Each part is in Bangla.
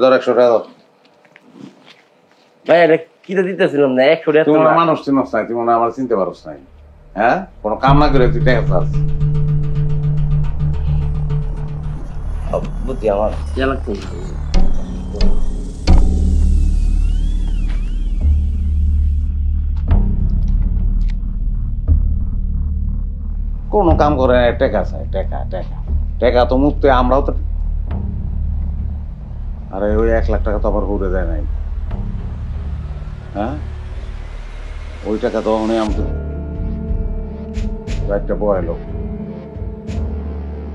ধর 100 টাকা দাও। ভাই এটা কিটা দিতেছিলাম না 100 টাকা। তুই মানুষ চিনস নাই, তুই মনে আমার চিনতে পারস নাই। হ্যাঁ, কোনো কাম না করে তুই টাকা চাস। বুদ্ধি আমার ইয়া লাগতো। কোনো কাম করে না, টাকা চাই, টাকা টাকা টাকা তো মুক্তি, আমরাও তো। আরে ওই 1 লাখ টাকা তো আবার ঘুরে যায় নাই। হ্যাঁ, ওই টাকা তো অনেক আমি একটা বয়ালো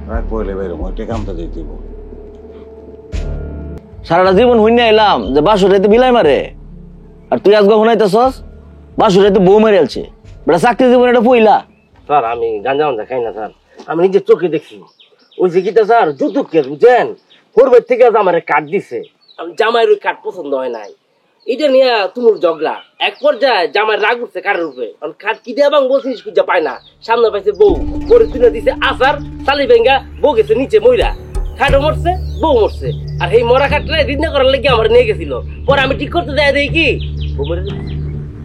রাত পয়লে বেরোম, ওই টাকা আমটা দিয়ে দিব। সারাটা জীবন হইনা এলাম যে বাসুরাইতে বিলাই মারে, আর তুই আজকে হনাইতেছস বাসুরাইতে বউ মেরে আলছে। বেটা চাকরি জীবন এটা পইলা। স্যার আমি গাঁজা মাঞ্জা খাই না স্যার, আমি নিজের চোখে দেখি। ওই যে গীতা স্যার যুদ্ধকে বুঝেন পূর্বের থেকে আমার কার্ড দিছে, আমি জামাইয়ের ওই কার্ড পছন্দ হয় নাই, এটা নিয়ে তুমুল ঝগড়া। এক পর্যায়ে জামাইয়ের রাগ উঠছে কার্ডের উপরে, কার্ড কি দিয়ে এবং বলছিস খুঁজা পায় না, সামনে পাইছে বউ, পরে তুলে দিছে আসার তালি ভেঙ্গা, বউ গেছে নিচে মইরা, খাটও মরছে বউ মরছে। আর এই মরা খাটটা রিজনা করার লেগে আমার নিয়ে গেছিল, পরে আমি ঠিক করতে দেয় দেখি কি বউ মরে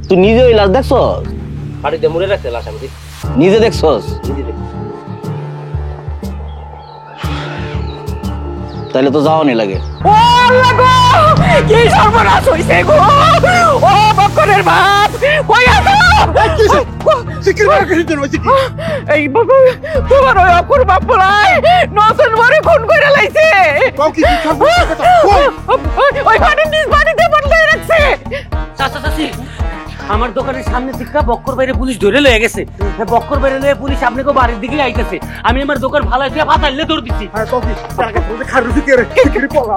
তুই নিজে ওই লাশ দেখছস? বাড়িতে মরে রাখছে লাশ, আমি নিজে দেখছস? নিজে দেখি। তাইলে তো যাওয়া নেই লাগে। ও আল্লাহ গো, কি সর্বনাশ হইছে গো! ও বকরের বাপ কই আছো? সিকির মারা কিছু জন হইছে কি? এই বাবা, তোমার ওই অকুর বাপ বলাই নতুন বড় খুন কইরা লাইছে। কাউ কি কি খাবো কথা কই? ওই বাড়িতে বদলাই রাখছে। চাচা চাচি, আমার দোকানের সামনে থেকে বক্কর বাইরে পুলিশ ধরে লয়ে গেছে। বক্কর বাইরে লয়ে পুলিশ আপনাকে বাড়ির দিকে আইতেছে। আমি আমার দোকান ভালো দিয়ে পাতাইলে দৌড় দিচ্ছি। আরে কাউ কি তার কাছে বলতে খারু সিকির সিকির পড়া।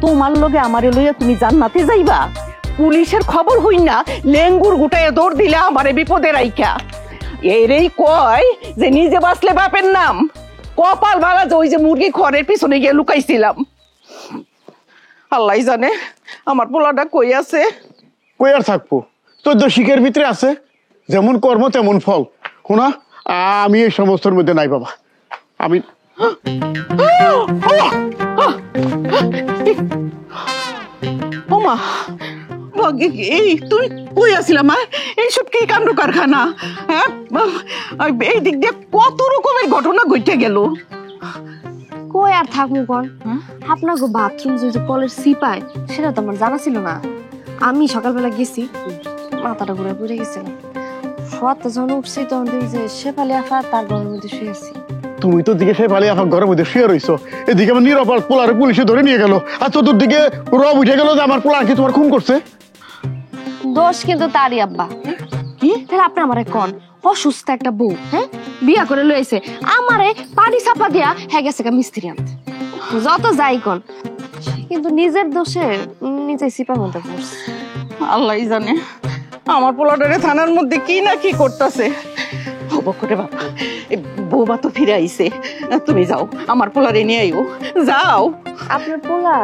তোমার লগে আমারে লইয়া তুমি জান্নাতে যাইবা? পুলিশের খবর হই না লেঙ্গুর গুটায় দৌড় দিলে আমারে বিপদে রাইখা। এরেই কয় যে নিজে বাঁচলে বাপের নাম। কপাল ভালা যে ওই যে মুরগি ঘরের পিছনে গিয়ে লুকাইছিলাম। আল্লাহ জানে আমার পোলাটা কই আছে। কই আর থাকবো, 14 শিকের ভিতরে আছে, যেমন কর্ম তেমন ফল। শোনা, আমি এই সমস্তর মধ্যে নাই বাবা। আমি ওমা, এই তুই কই আছিলাম? মা এইসব কি কাণ্ড কারখানা? হ্যাঁ, এই দিক দিয়ে কত রকমের ঘটনা ঘটে গেল। কই আর থাকবো কোন, আপনার বাথরুম যে কলের সিপাই সেটা তো আমার জানা ছিল না। আমি সকালবেলা গেছি, মাথাটা ঘুরে পড়ে গেছিলাম। সত্যি যখন উঠছি তখন দেখি যে শেফালি আফা তার ঘরের মধ্যে শুয়ে আছি। তুমি তো দিকে সে পালিয়ে আমার ঘরের মধ্যে শুয়ে রইছো, এদিকে আমার নিরাপদ পোলারে পুলিশে ধরে নিয়ে গেল, আর তোর দিকে রব উঠে গেল যে আমার পোলা কি তোমার খুন করছে। দোষ কিন্তু তারই আব্বা। কি তাহলে আপনি আমারে কোন অসুস্থ একটা বউ, হ্যাঁ বিয়া করে লইছে, আমারে পানি চাপা দিয়া হ্যাঁ গেছে মিস্ত্রি আনতে। যত যাই কোন, কিন্তু নিজের দোষে নিজে সিপার মধ্যে পড়ছে। আল্লাহ জানে আমার পোলাটারে থানার মধ্যে কি না কি করতেছে। করে বাবা, বৌমা তো ফিরে আইছে, তুমি যাও আমার পোলারে নিয়ে আইও, যাও। আপনার পোলা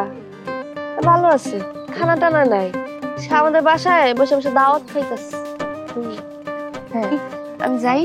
ভালো আছে, খানা টানা নাই, সে আমাদের বাসায় বসে বসে দাওয়াত খাইতেছে। হ্যাঁ আমি যাই।